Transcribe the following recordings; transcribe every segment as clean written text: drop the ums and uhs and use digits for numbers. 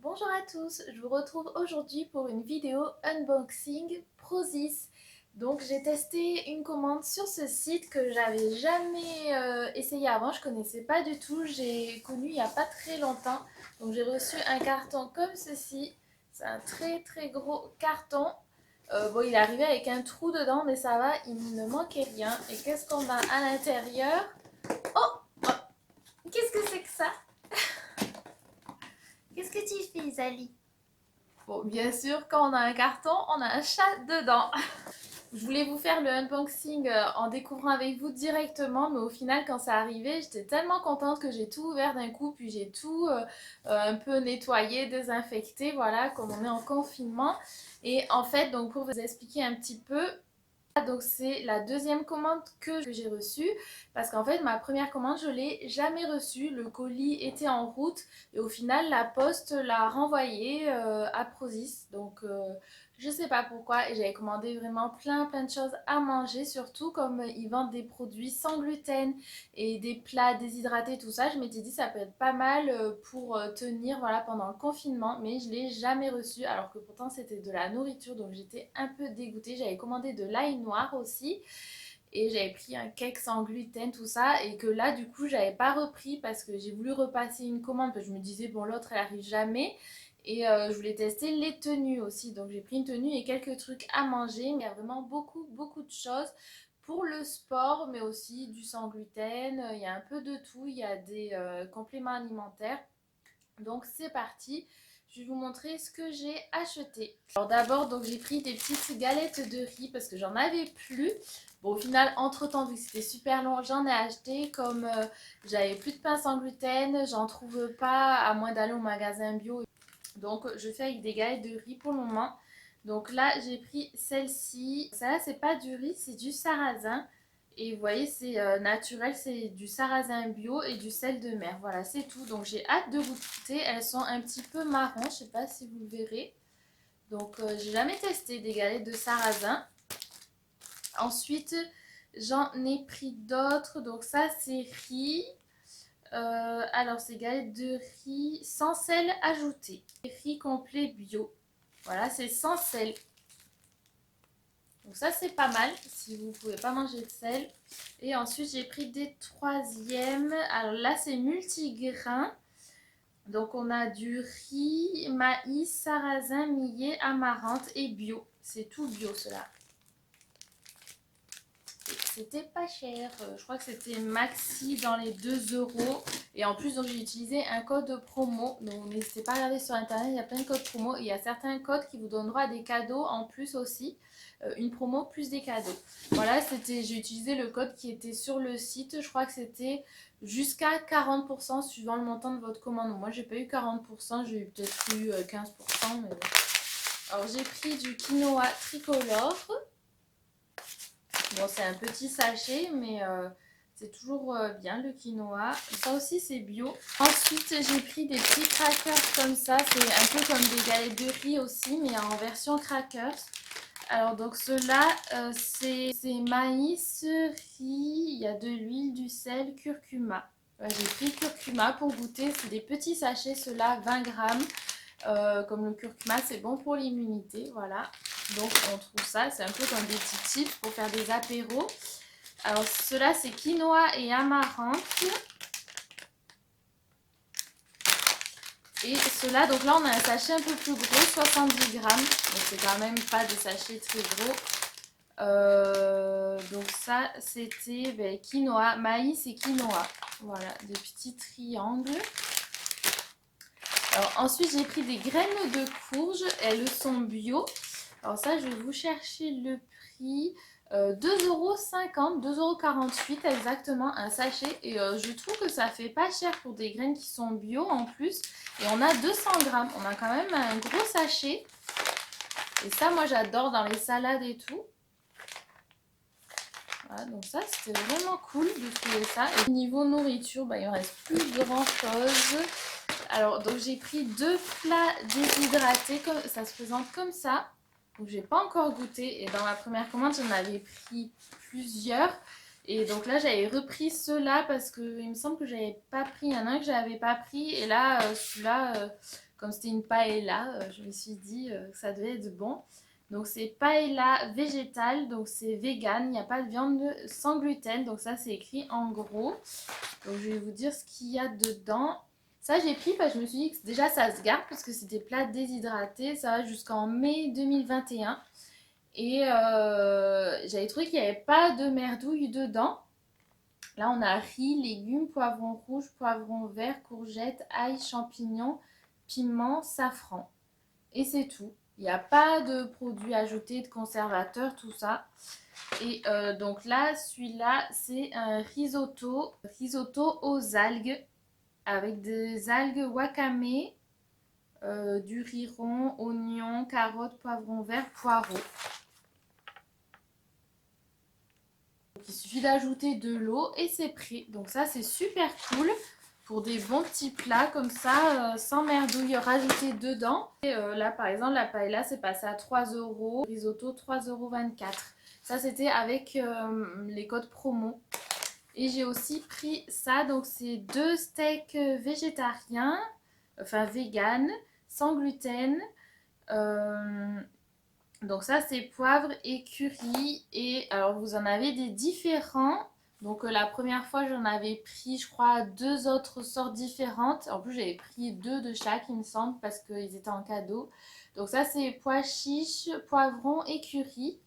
Bonjour à tous, je vous retrouve aujourd'hui pour une vidéo unboxing Prozis. Donc j'ai testé une commande sur ce site que j'avais jamais essayé avant, je connaissais pas du tout, j'ai connu il n'y a pas très longtemps. Donc j'ai reçu un carton comme ceci, c'est un très gros carton. Bon, il est arrivé avec un trou dedans mais ça va, il ne manquait rien. Et qu'est-ce qu'on a à l'intérieur? Oh, qu'est-ce que c'est que ça? Qu'est-ce que tu fais, Zali? Bon, bien sûr, quand on a un carton, on a un chat dedans. Je voulais vous faire le unboxing en découvrant avec vous directement, mais au final, quand ça arrivait, j'étais tellement contente que j'ai tout ouvert d'un coup, puis j'ai tout un peu nettoyé, désinfecté, voilà, comme on est en confinement. Et en fait, donc pour vous expliquer un petit peu, donc c'est la deuxième commande que j'ai reçue parce qu'en fait ma première commande je l'ai jamais reçue, le colis était en route et au final la poste l'a renvoyé à Prozis, donc je sais pas pourquoi. Et j'avais commandé vraiment plein de choses à manger, surtout comme ils vendent des produits sans gluten et des plats déshydratés, tout ça. Je m'étais dit ça peut être pas mal pour tenir, voilà, pendant le confinement, mais je l'ai jamais reçu alors que pourtant c'était de la nourriture, donc j'étais un peu dégoûtée. J'avais commandé de l'ail noir aussi et j'avais pris un cake sans gluten, tout ça, et que là du coup j'avais pas repris parce que j'ai voulu repasser une commande parce que je me disais bon, l'autre elle arrive jamais. Et je voulais tester les tenues aussi, donc j'ai pris une tenue et quelques trucs à manger, mais il y a vraiment beaucoup de choses pour le sport, mais aussi du sans gluten. Il y a un peu de tout, il y a des compléments alimentaires. Donc c'est parti, je vais vous montrer ce que j'ai acheté. Alors d'abord, donc j'ai pris des petites galettes de riz parce que j'en avais plus. Bon, au final, entre-temps, vu que c'était super long, j'en ai acheté. Comme j'avais plus de pain sans gluten, j'en trouve pas à moins d'aller au magasin bio. Donc je fais avec des galettes de riz pour le moment. Donc là, j'ai pris celle-ci. Ça, c'est pas du riz, c'est du sarrasin. Et vous voyez, c'est naturel, c'est du sarrasin bio et du sel de mer. Voilà, c'est tout. Donc j'ai hâte de goûter. Elles sont un petit peu marron, je sais pas si vous le verrez. Donc j'ai jamais testé des galettes de sarrasin. Ensuite, j'en ai pris d'autres. Donc ça, c'est riz. Alors, c'est galettes de riz sans sel ajouté. Riz complet bio. Voilà, c'est sans sel. Donc ça, c'est pas mal si vous ne pouvez pas manger de sel. Et ensuite, j'ai pris des troisièmes. Alors là, c'est multigrain. Donc on a du riz, maïs, sarrasin, millet, amarante et bio. C'est tout bio cela. C'était pas cher, je crois que c'était maxi dans les 2 euros. Et en plus, donc j'ai utilisé un code promo. Donc n'hésitez pas à regarder sur internet, il y a plein de codes promo. Il y a certains codes qui vous donnent droit à des cadeaux en plus aussi. Une promo plus des cadeaux. Voilà, j'ai utilisé le code qui était sur le site. Je crois que c'était jusqu'à 40% suivant le montant de votre commande. Donc, moi, j'ai pas eu 40%, j'ai peut-être eu 15%. Mais bon. Alors j'ai pris du quinoa tricolore. Bon, c'est un petit sachet, mais c'est toujours bien le quinoa. Ça aussi, c'est bio. Ensuite, j'ai pris des petits crackers comme ça. C'est un peu comme des galettes de riz aussi, mais en version crackers. Alors, donc ceux-là, c'est maïs, riz, il y a de l'huile, du sel, curcuma. J'ai pris curcuma pour goûter. C'est des petits sachets, ceux-là, 20 grammes. Comme le curcuma, c'est bon pour l'immunité, voilà. Donc on trouve ça, c'est un peu comme des petits chips pour faire des apéros. Alors ceux-là, c'est quinoa et amarante. Et ceux-là, donc là on a un sachet un peu plus gros, 70 grammes. Donc c'est quand même pas des sachets très gros. Donc ça, c'était quinoa, maïs et quinoa. Voilà, des petits triangles. Alors ensuite, j'ai pris des graines de courge. Elles sont bio. Alors ça, je vais vous chercher le prix. 2,50 €, 2,48 € exactement un sachet. Et je trouve que ça fait pas cher pour des graines qui sont bio en plus. Et on a 200 grammes. On a quand même un gros sachet. Et ça, moi, j'adore dans les salades et tout. Voilà, donc ça, c'était vraiment cool de trouver ça. Et niveau nourriture, il ne me reste plus grand chose. Alors, donc j'ai pris 2 plats déshydratés. Ça se présente comme ça. Donc j'ai pas encore goûté. Et dans ma première commande, j'en avais pris plusieurs. Et donc là, j'avais repris ceux-là parce qu'il me semble que j'avais pas pris. Il y en a un que j'avais pas pris. Et là, celui-là, comme c'était une paella, je me suis dit que ça devait être bon. Donc c'est paella végétale, donc c'est vegan, il n'y a pas de viande sans gluten, donc ça c'est écrit en gros. Donc je vais vous dire ce qu'il y a dedans. Ça j'ai pris parce que je me suis dit que déjà ça se garde parce que c'est des plats déshydratés, ça va jusqu'en mai 2021. Et j'avais trouvé qu'il n'y avait pas de merdouille dedans. Là on a riz, légumes, poivrons rouges, poivrons verts, courgettes, ail, champignons, piment, safran. Et c'est tout. Il n'y a pas de produits ajoutés, de conservateurs, tout ça. Et donc là, celui-là, c'est un risotto. Risotto aux algues. Avec des algues wakame, du riz rond, oignons, carottes, poivrons verts, poireaux. Donc, il suffit d'ajouter de l'eau et c'est prêt. Donc ça, c'est super cool. Pour des bons petits plats comme ça, sans merdouille rajoutée dedans. Et là par exemple la paella c'est passé à 3 €, risotto 3,24 €. Ça c'était avec les codes promo. Et j'ai aussi pris ça, donc c'est 2 steaks végétariens, enfin vegan, sans gluten. Donc ça c'est poivre et curry. Et alors vous en avez des différents. Donc la première fois j'en avais pris je crois 2 autres sortes différentes. En plus j'avais pris 2 de chaque il me semble parce qu'ils étaient en cadeau. Donc ça c'est pois chiches, poivron et curry.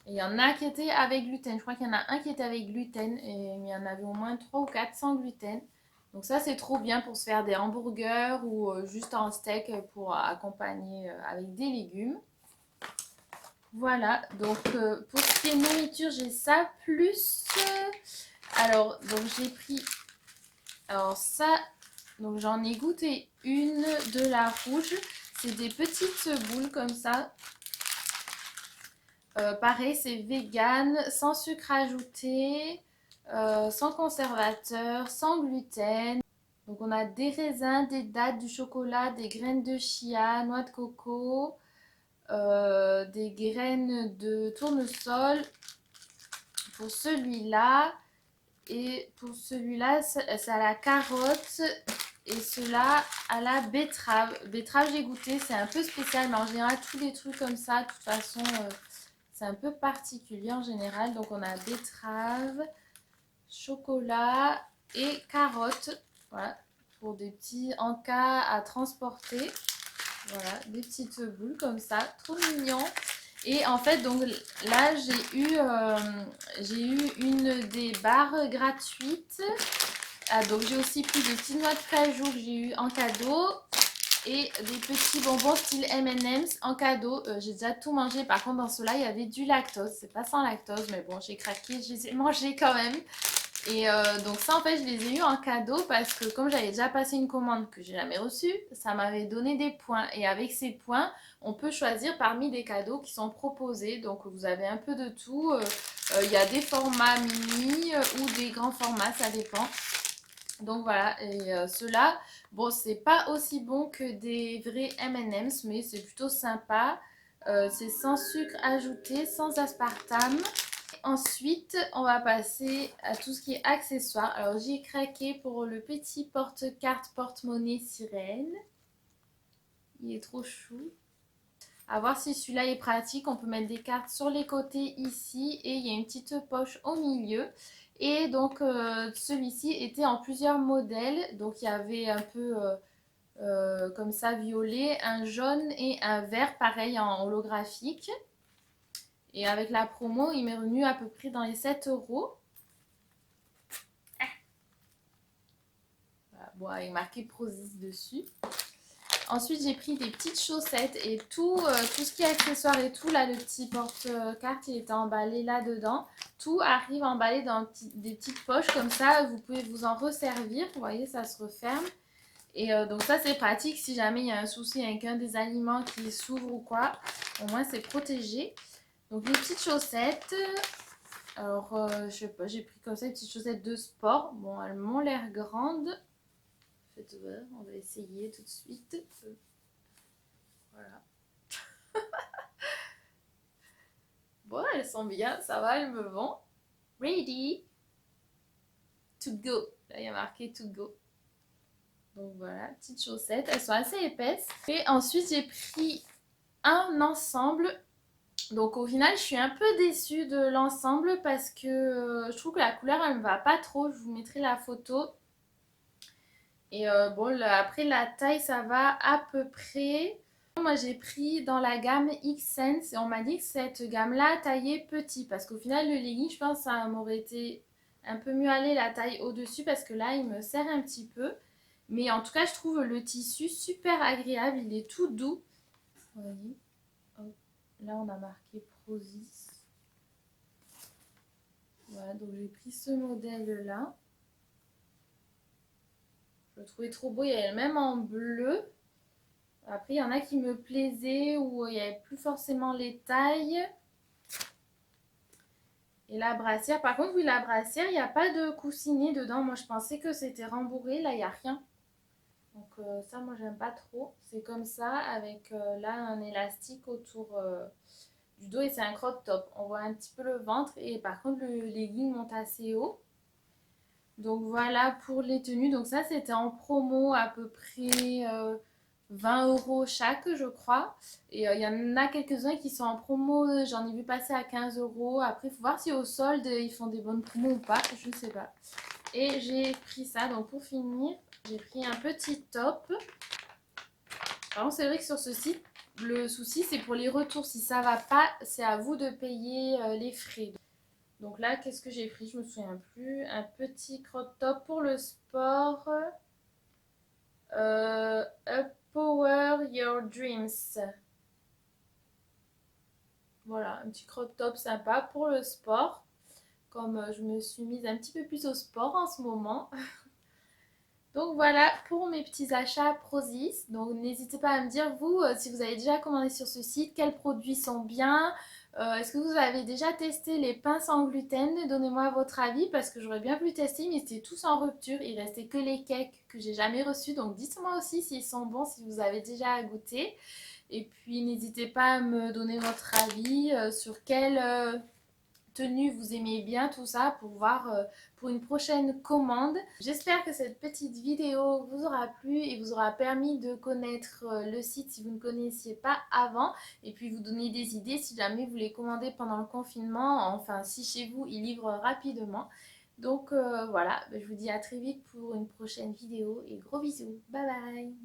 Et il y en a qui étaient avec gluten. Je crois qu'il y en a un qui était avec gluten et il y en avait au moins 3 ou 4 sans gluten. Donc ça c'est trop bien pour se faire des hamburgers ou juste un steak pour accompagner avec des légumes. Voilà, donc pour ce qui est nourriture, j'ai ça plus. Alors, donc j'ai pris. Alors ça, donc j'en ai goûté une de la rouge. C'est des petites boules comme ça. Pareil, c'est vegan, sans sucre ajouté, sans conservateur, sans gluten. Donc on a des raisins, des dattes, du chocolat, des graines de chia, noix de coco. Des graines de tournesol pour celui-là, et pour celui-là c'est à la carotte et cela à la betterave. Betterave j'ai goûté, c'est un peu spécial mais en général tous les trucs comme ça de toute façon c'est un peu particulier en général. Donc on a betterave, chocolat et carotte, voilà, pour des petits encas à transporter. Voilà, des petites boules comme ça, trop mignon. Et en fait, donc là, j'ai eu une des barres gratuites. Ah, donc j'ai aussi pris des petites noix de cajou que j'ai eu en cadeau. Et des petits bonbons style M&M's en cadeau. J'ai déjà tout mangé. Par contre, dans ceux-là, il y avait du lactose. C'est pas sans lactose, mais bon, j'ai craqué. Je les ai mangés quand même. Et donc ça en fait je les ai eu en cadeau parce que comme j'avais déjà passé une commande que j'ai jamais reçue, ça m'avait donné des points. Et avec ces points, on peut choisir parmi des cadeaux qui sont proposés. Donc vous avez un peu de tout. Il y a des formats mini ou des grands formats, ça dépend. Donc voilà, et ceux-là, bon c'est pas aussi bon que des vrais M&M's, mais c'est plutôt sympa. C'est sans sucre ajouté, sans aspartame. Ensuite, on va passer à tout ce qui est accessoires. Alors, j'ai craqué pour le petit porte-carte porte-monnaie sirène. Il est trop chou. À voir si celui-là est pratique. On peut mettre des cartes sur les côtés ici et il y a une petite poche au milieu. Et donc, celui-ci était en plusieurs modèles. Donc, il y avait un peu comme ça violet, un jaune et un vert, pareil en holographique. Et avec la promo, il m'est revenu à peu près dans les 7 €. Voilà, bon, avec marqué Prozis dessus. Ensuite, j'ai pris des petites chaussettes et tout ce qui est accessoire et tout. Là, le petit porte-carte, il était emballé là-dedans. Tout arrive emballé dans des petites poches comme ça. Vous pouvez vous en resservir. Vous voyez, ça se referme. Et donc ça, c'est pratique si jamais il y a un souci avec un des aliments qui s'ouvre ou quoi. Au moins, c'est protégé. Donc, les petites chaussettes. Alors, je sais pas, j'ai pris comme ça des petites chaussettes de sport. Bon, elles m'ont l'air grandes. Faites voir, on va essayer tout de suite. Voilà. Bon, elles sont bien, ça va, elles me vont. Ready to go. Là, il y a marqué to go. Donc voilà, petites chaussettes, elles sont assez épaisses. Et ensuite j'ai pris un ensemble. Donc au final je suis un peu déçue de l'ensemble parce que je trouve que la couleur elle me va pas trop. Je vous mettrai la photo. Et bon, après la taille, ça va à peu près. Moi, j'ai pris dans la gamme X-Sense et on m'a dit que cette gamme-là taillait petit parce qu'au final, le legging, je pense que ça m'aurait été un peu mieux aller la taille au-dessus parce que là, il me serre un petit peu. Mais en tout cas, je trouve le tissu super agréable. Il est tout doux. Vous voyez, hop, là, on a marqué Prozis. Voilà, donc j'ai pris ce modèle-là. Je le trouvais trop beau. Il y avait le même en bleu. Après, il y en a qui me plaisaient où il n'y avait plus forcément les tailles. Et la brassière, par contre, oui, la brassière, il n'y a pas de coussinet dedans. Moi, je pensais que c'était rembourré. Là, il n'y a rien. Donc ça, moi, j'aime pas trop. C'est comme ça, avec là, un élastique autour du dos. Et c'est un crop top. On voit un petit peu le ventre. Et par contre, le legging monte assez haut. Donc voilà pour les tenues. Donc ça, c'était en promo à peu près 20 € chaque, je crois. Et il y en a quelques-uns qui sont en promo. J'en ai vu passer à 15 €. Après, il faut voir si au solde, ils font des bonnes promos ou pas. Je ne sais pas. Et j'ai pris ça. Donc pour finir, j'ai pris un petit top. Par contre, c'est vrai que sur ce site, le souci, c'est pour les retours. Si ça va pas, c'est à vous de payer les frais. Donc là, qu'est-ce que j'ai pris? Je me souviens plus. Un petit crop top pour le sport. Power Your Dreams. Voilà, un petit crop top sympa pour le sport. Comme je me suis mise un petit peu plus au sport en ce moment. Donc voilà pour mes petits achats Prozis. Donc n'hésitez pas à me dire vous si vous avez déjà commandé sur ce site, quels produits sont bien. Est-ce que vous avez déjà testé les pinces en gluten? Donnez-moi votre avis parce que j'aurais bien pu tester mais c'était tous en rupture. Il restait que les cakes que j'ai jamais reçus. Donc dites-moi aussi s'ils sont bons, si vous avez déjà goûté. Et puis n'hésitez pas à me donner votre avis sur quelle tenue vous aimez bien, tout ça pour voir pour une prochaine commande. J'espère que cette petite vidéo vous aura plu et vous aura permis de connaître le site si vous ne connaissiez pas avant et puis vous donner des idées si jamais vous voulez commander pendant le confinement, enfin si chez vous ils livrent rapidement. Donc voilà, je vous dis à très vite pour une prochaine vidéo et gros bisous, bye bye.